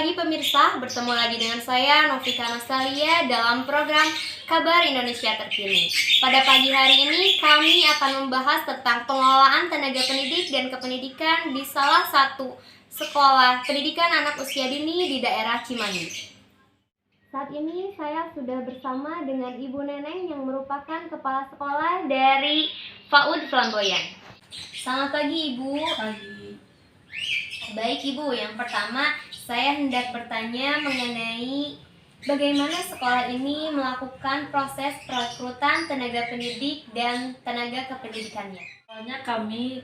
pagi pemirsa, bertemu lagi dengan saya Novika Nastalia dalam program Kabar Indonesia Terkini. Pada pagi hari ini kami akan membahas tentang pengelolaan tenaga pendidik dan kependidikan di salah satu sekolah pendidikan anak usia dini di daerah Cimahi. Saat ini saya sudah bersama dengan Ibu Neneng yang merupakan kepala sekolah dari PAUD Flamboyan. Selamat pagi Ibu. Pagi. Baik Ibu, yang pertama saya hendak bertanya mengenai bagaimana sekolah ini melakukan proses perekrutan tenaga pendidik dan tenaga kependidikannya. Soalnya kami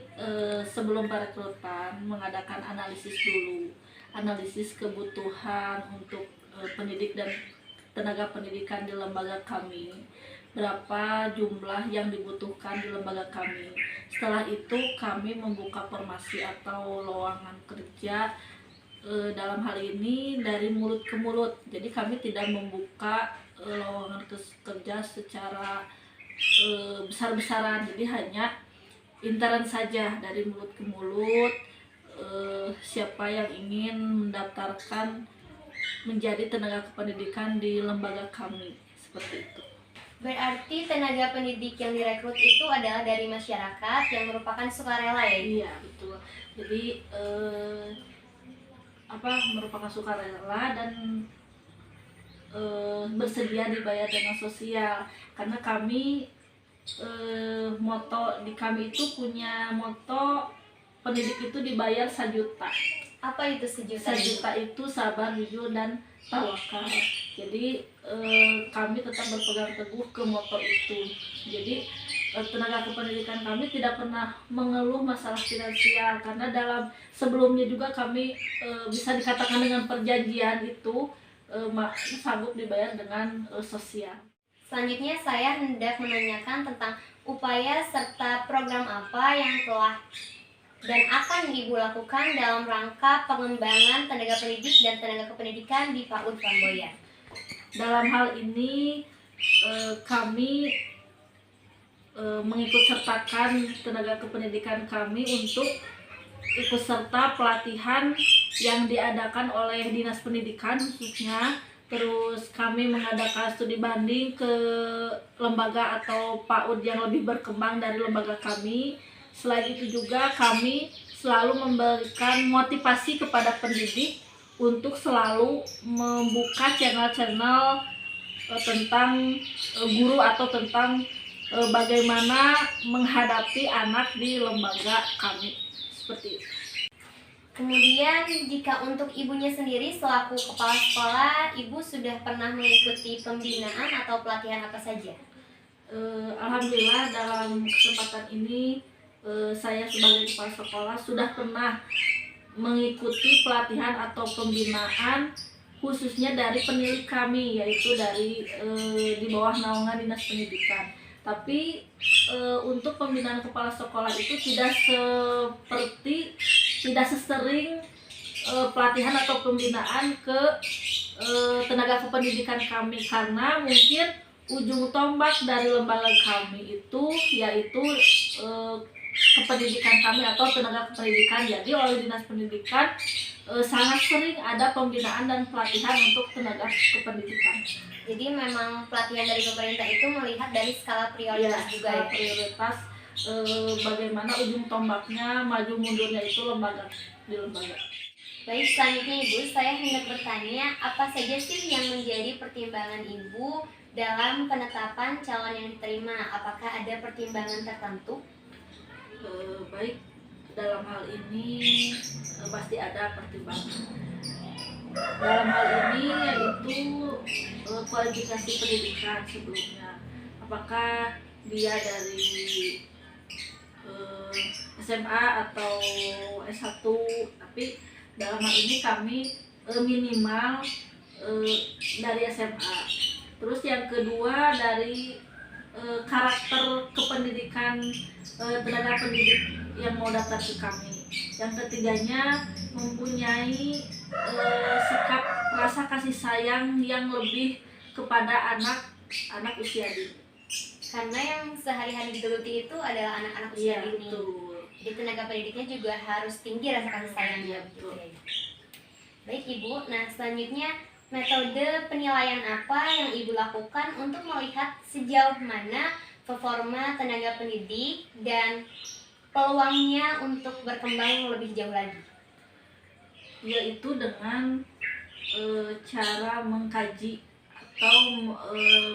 sebelum perekrutan mengadakan analisis dulu, analisis kebutuhan untuk pendidik dan tenaga pendidikan di lembaga kami, berapa jumlah yang dibutuhkan di lembaga kami. Setelah itu kami membuka formasi atau lowongan kerja dalam hal ini dari mulut ke mulut. Jadi kami tidak membuka lowongan kerja secara besar-besaran, jadi hanya intern saja dari mulut ke mulut. Siapa yang ingin mendaftarkan menjadi tenaga kependidikan di lembaga kami, seperti itu. Berarti tenaga pendidik yang direkrut itu adalah dari masyarakat yang merupakan sukarela ya? Iya, betul. Jadi merupakan sukarela dan bersedia dibayar dengan sosial, karena kami moto di kami itu punya moto pendidik itu dibayar 1 juta. Apa itu 1 juta? 1 juta itu sabar, jujur, dan tawakal. Jadi kami tetap berpegang teguh ke moto itu. Jadi tenaga kependidikan kami tidak pernah mengeluh masalah finansial, karena dalam sebelumnya juga kami bisa dikatakan dengan perjanjian itu sanggup dibayar dengan sosial. Selanjutnya saya hendak menanyakan tentang upaya serta program apa yang telah dan akan Ibu lakukan dalam rangka pengembangan tenaga pendidik dan tenaga kependidikan di PAUD Flamboyan. Dalam hal ini kami mengikut sertakan tenaga kependidikan kami untuk ikut serta pelatihan yang diadakan oleh Dinas Pendidikan khususnya. Terus kami mengadakan studi banding ke lembaga atau PAUD yang lebih berkembang dari lembaga kami. Selain itu juga kami selalu memberikan motivasi kepada pendidik untuk selalu membuka channel-channel tentang guru atau tentang bagaimana menghadapi anak di lembaga kami, seperti itu. Kemudian jika untuk ibunya sendiri selaku kepala sekolah, Ibu sudah pernah mengikuti pembinaan atau pelatihan apa saja? Alhamdulillah dalam kesempatan ini saya sebagai kepala sekolah sudah pernah mengikuti pelatihan atau pembinaan khususnya dari penilik kami, yaitu dari di bawah naungan Dinas Pendidikan. Tapi untuk pembinaan kepala sekolah itu tidak sesering pelatihan atau pembinaan ke tenaga kependidikan kami, karena mungkin ujung tombak dari lembaga kami itu yaitu kependidikan kami atau tenaga kependidikan. Jadi oleh Dinas Pendidikan sangat sering ada pembinaan dan pelatihan untuk tenaga kependidikan. Jadi memang pelatihan dari pemerintah itu melihat dari skala prioritas juga ya? Prioritas bagaimana ujung tombaknya, maju mundurnya itu di lembaga. Baik, selanjutnya Ibu, saya hendak bertanya apa saja sih yang menjadi pertimbangan Ibu dalam penetapan calon yang diterima? Apakah ada pertimbangan tertentu? Baik, dalam hal ini pasti ada pertimbangan. Dalam hal ini yaitu kualifikasi pendidikan sebelumnya, apakah dia dari SMA atau S1, tapi dalam hal ini kami minimal dari SMA. Terus yang kedua dari karakter kependidikan tenaga pendidik yang mau daftar ke kami. Yang ketiganya mempunyai sikap rasa kasih sayang yang lebih kepada anak usia dini. Karena yang sehari-hari digeluti itu adalah anak-anak usia dini. Betul. Jadi tenaga pendidiknya juga harus tinggi rasa kasih sayangnya. Betul. Gitu ya. Baik Ibu, nah selanjutnya metode penilaian apa yang Ibu lakukan untuk melihat sejauh mana performa tenaga pendidik dan peluangnya untuk berkembang lebih jauh lagi? Yaitu dengan cara mengkaji atau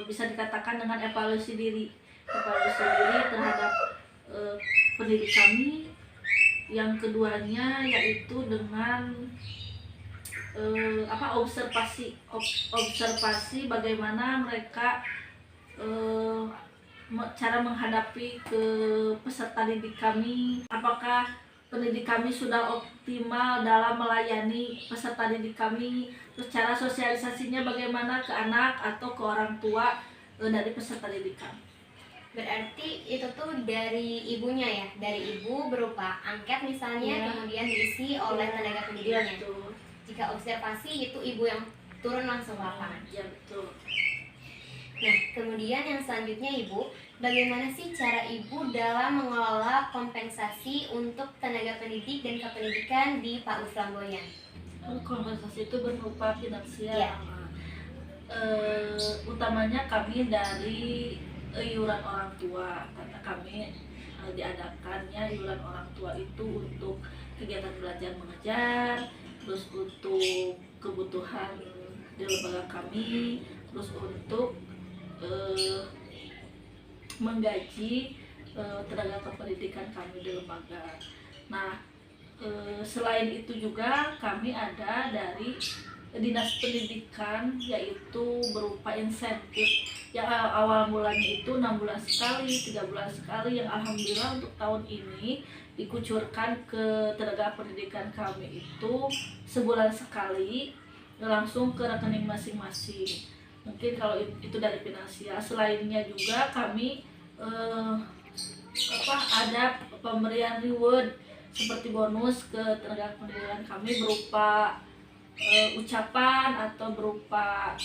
bisa dikatakan dengan evaluasi diri terhadap pendidik kami. Yang keduanya yaitu dengan observasi bagaimana mereka cara menghadapi ke peserta didik kami, apakah pendidik kami sudah optimal dalam melayani peserta didik kami, terus cara sosialisasinya bagaimana ke anak atau ke orang tua dari peserta didik kami. Berarti itu tuh dari ibunya ya, dari ibu berupa angket misalnya, kemudian diisi oleh tenaga pendidiknya. Jika observasi itu ibu yang turun langsung ke lapangan. Ya betul. Nah, kemudian yang selanjutnya Ibu, bagaimana sih cara Ibu dalam mengelola kompensasi untuk tenaga pendidik dan kependidikan di PAUD Flamboyan? Kompensasi itu berupa finansial. Ya. Utamanya kami dari iuran orang tua, karena kami diadakannya iuran orang tua itu untuk kegiatan belajar mengajar, terus untuk kebutuhan di lembaga kami, terus untuk menggaji tenaga kependidikan kami di lembaga. Nah, selain itu juga kami ada dari dinas pendidikan, yaitu berupa insentif yang awal mulanya itu 6 bulan sekali, 3 bulan sekali, yang alhamdulillah untuk tahun ini dikucurkan ke tenaga pendidikan kami itu sebulan sekali langsung ke rekening masing-masing. Mungkin kalau itu dari finansial. Selainnya juga kami ada pemberian reward seperti bonus ke tenaga pendidikan kami berupa ucapan atau berupa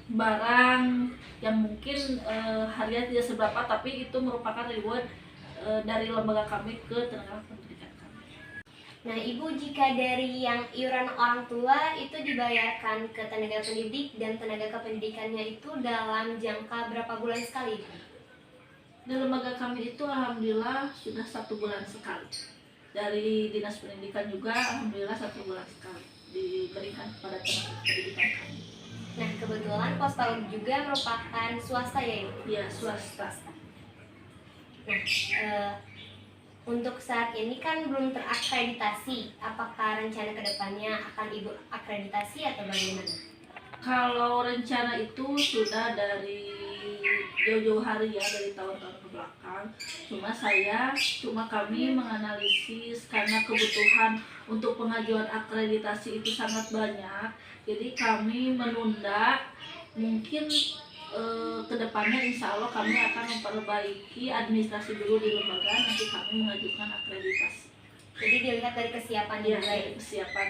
barang yang mungkin harganya tidak seberapa, tapi itu merupakan reward dari lembaga kami ke tenaga pendidikan kami. Nah, Ibu, jika dari yang iuran orang tua itu dibayarkan ke tenaga pendidik dan tenaga kependidikannya itu dalam jangka berapa bulan sekali? Di lembaga kami itu alhamdulillah sudah 1 bulan sekali. Dari dinas pendidikan juga alhamdulillah 1 bulan sekali diberikan kepada tenaga pendidikan kami. Nah, kebetulan Pos PAUD juga merupakan swasta ya Ibu? Iya, swasta. Nah, untuk saat ini kan belum terakreditasi. Apakah rencana kedepannya akan Ibu akreditasi atau bagaimana? Kalau rencana itu sudah dari jauh-jauh hari ya, dari tahun-tahun ke belakang. Cuma kami menganalisis karena kebutuhan untuk pengajuan akreditasi itu sangat banyak. Jadi kami menunda, mungkin kedepannya insya Allah kami akan memperbaiki administrasi dulu di lembaga, nanti kami mengajukan akreditasi. Jadi dilihat dari kesiapan ya, dari kesiapan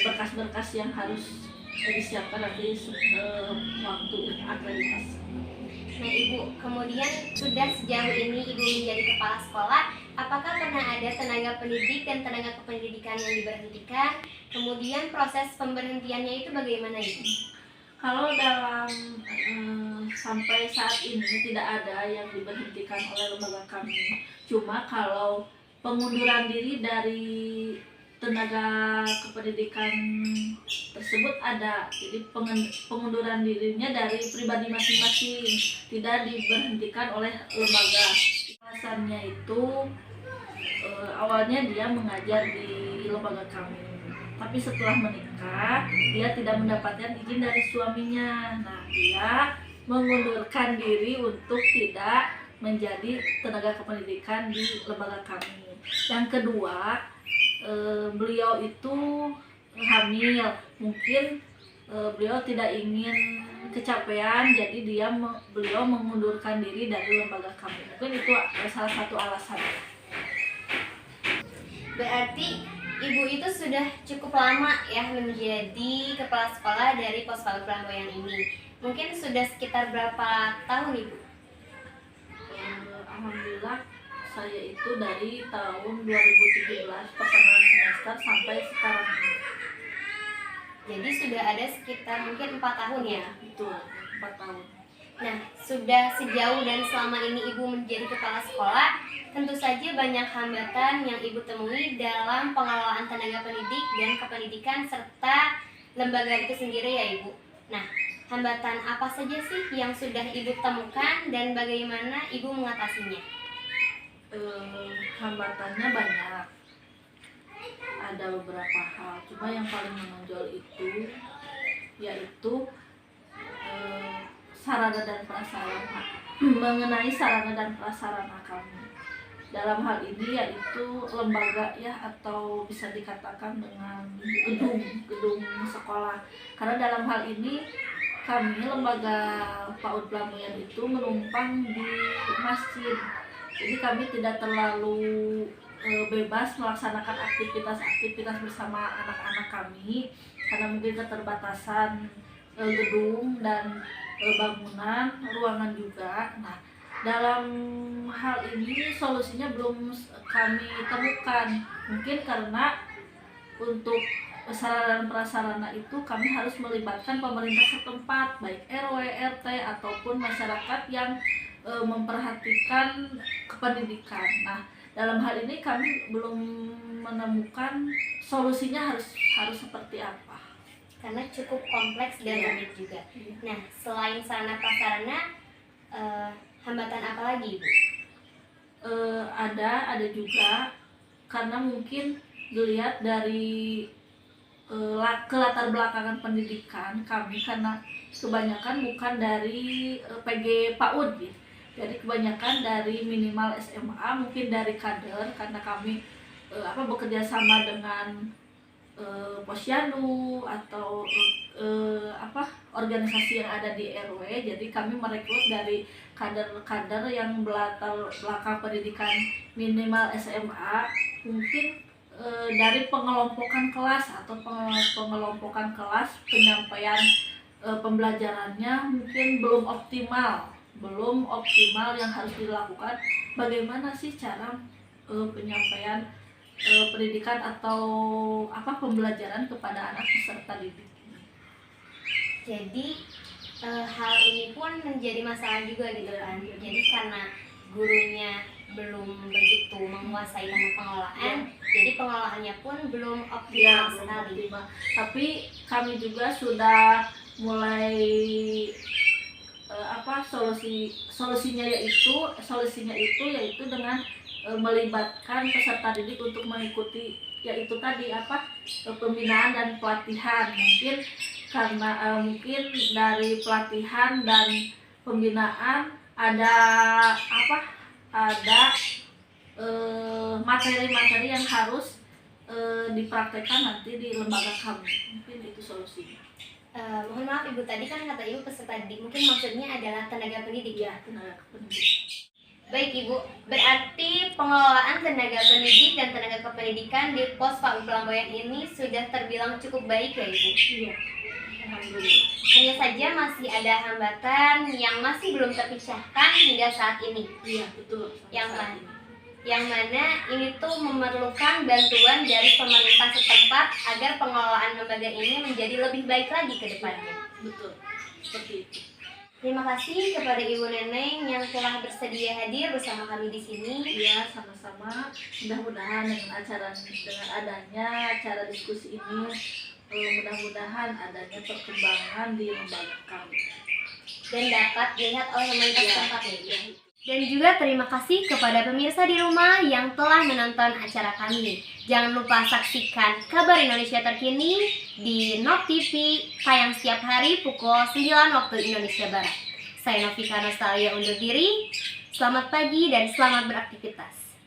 berkas-berkas yang harus disiapkan nanti waktu akreditasi. Nah Ibu, kemudian sudah sejauh ini Ibu menjadi kepala sekolah, apakah pernah ada tenaga pendidik dan tenaga kependidikan yang diberhentikan? Kemudian proses pemberhentiannya itu bagaimana Ibu? Kalau dalam sampai saat ini tidak ada yang diberhentikan oleh lembaga kami. Cuma kalau pengunduran diri dari tenaga kependidikan tersebut ada. Jadi pengunduran dirinya dari pribadi masing-masing, tidak diberhentikan oleh lembaga. Alasannya itu awalnya dia mengajar di lembaga kami. Tapi setelah menikah, dia tidak mendapatkan izin dari suaminya. Nah, dia mengundurkan diri untuk tidak menjadi tenaga kependidikan di lembaga kami. Yang kedua, beliau itu hamil. Mungkin beliau tidak ingin kecapean, jadi beliau mengundurkan diri dari lembaga kami. Mungkin itu salah satu alasan. Berarti Ibu itu sudah cukup lama ya menjadi kepala sekolah dari Pos PAUD Flamboyan ini. Mungkin sudah sekitar berapa tahun Ibu? Alhamdulillah saya itu dari tahun 2017 pertengahan semester sampai sekarang ini. Jadi sudah ada sekitar mungkin 4 tahun ya? Betul, 4 tahun. Nah, sudah sejauh dan selama ini Ibu menjadi kepala sekolah, tentu saja banyak hambatan yang Ibu temui dalam pengelolaan tenaga pendidik dan kependidikan serta lembaga itu sendiri ya Ibu. Nah, hambatan apa saja sih yang sudah Ibu temukan dan bagaimana Ibu mengatasinya? Hambatannya banyak. Ada beberapa hal, cuma yang paling menonjol itu yaitu sarana dan prasarana. Mengenai sarana dan prasarana kami dalam hal ini yaitu lembaga ya, atau bisa dikatakan dengan gedung sekolah, karena dalam hal ini kami lembaga PAUD Blamuyan itu menumpang di masjid, jadi kami tidak terlalu bebas melaksanakan aktivitas bersama anak-anak kami karena mungkin keterbatasan gedung dan bangunan, ruangan juga. Nah, dalam hal ini solusinya belum kami temukan, mungkin karena untuk sarana dan prasarana itu kami harus melibatkan pemerintah setempat, baik RW, RT ataupun masyarakat yang memperhatikan kependidikan. Nah, dalam hal ini kami belum menemukan solusinya harus seperti apa. Karena cukup kompleks dan rumit juga. Nah, selain sarana prasarana, hambatan apa lagi, Bu? Ada juga, karena mungkin dilihat dari kelatar belakangan pendidikan kami, karena kebanyakan bukan dari PG PAUD gitu. Jadi kebanyakan dari minimal SMA, mungkin dari kader, karena kami bekerja sama dengan Posyandu atau organisasi yang ada di RW. Jadi kami merekrut dari kader-kader yang berlatar belakang pendidikan minimal SMA, mungkin dari pengelompokan kelas atau pengelompokan kelas, penyampaian pembelajarannya mungkin belum optimal yang harus dilakukan. Bagaimana sih cara penyampaian pendidikan atau pembelajaran kepada anak peserta didik ini? Jadi hal ini pun menjadi masalah juga gitu kan. Jadi karena gurunya belum begitu menguasai ilmu pengelolaan, jadi pengelolaannya pun belum optimal sekali. Tapi kami juga sudah mulai solusinya yaitu dengan melibatkan peserta didik untuk mengikuti yaitu tadi pembinaan dan pelatihan. Mungkin karena mungkin dari pelatihan dan pembinaan ada materi-materi yang harus dipraktekkan nanti di lembaga kami. Mungkin itu solusinya. Mohon maaf Ibu, tadi kan kata Ibu peserta didik, mungkin maksudnya adalah tenaga pendidik ya? Tenaga pendidik. Baik Ibu, berarti pengelolaan tenaga pendidik dan tenaga kependidikan di pos PAUD Blamuyan ini sudah terbilang cukup baik ya Ibu? Iya, alhamdulillah. Hanya saja masih ada hambatan yang masih belum terpisahkan hingga saat ini. Iya, betul. Yang mana ini tuh memerlukan bantuan dari pemerintah setempat agar pengelolaan lembaga ini menjadi lebih baik lagi ke depannya. Betul, seperti itu. Terima kasih kepada Ibu Neneng yang telah bersedia hadir bersama kami di sini. Iya, sama-sama. Mudah-mudahan dengan adanya acara diskusi ini, mudah-mudahan adanya perkembangan di lembaga kami dan dapat dilihat oleh pemerintah setempat ya. Dan juga terima kasih kepada pemirsa di rumah yang telah menonton acara kami. Jangan lupa saksikan kabar Indonesia terkini di NOP TV, tayang setiap hari pukul 9 waktu Indonesia Barat. Saya Novika Nostalgia undur diri. Selamat pagi dan selamat beraktivitas.